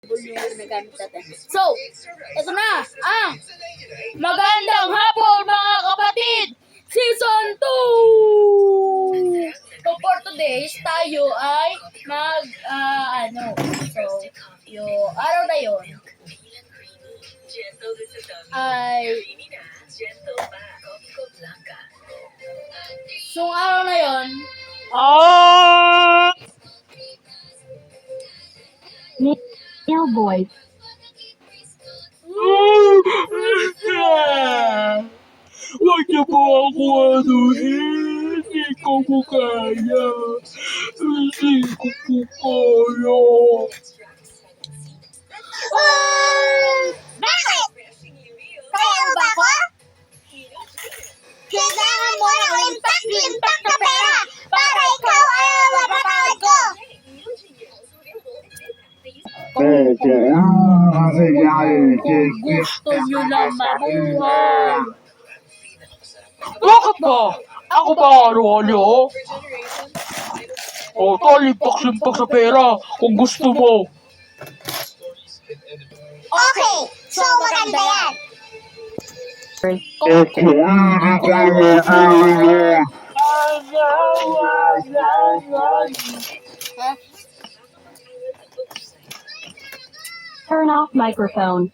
yung ginagamit natin. So, ito na ang Magandang Hapon mga kapatid! Season 2! So for today's tayo ay so, yung araw na yun ay so araw na yun Male voice. Huwag niyo po ako hindi ko po kaya. Hindi ko po kaya. Bakit? Kaya mo ba ako? Kailangan mo ng limpak na pera para ikaw ay mapatawad ko. gusto nyo lang mabuhay. Bakit ba? Ako ba ano? O, talimpak-limpak sa pera kung gusto mo. Okay, so maganda yan. Turn off microphone.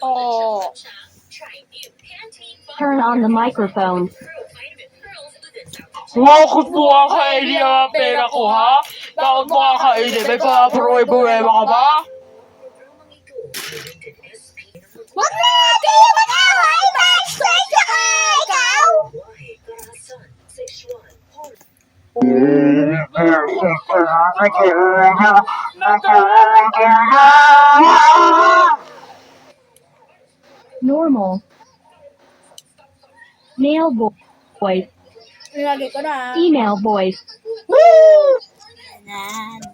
Oh, Turn on the microphone. Bakit mo kakainin ang pera ko, ha? Bakit mo kakainin? May papaproy-buweba ka ba? Huwag na kayo mag-away, mag-straight ka ikaw. Normal. Male voice. nilagay ko na. Female voice. Ayan.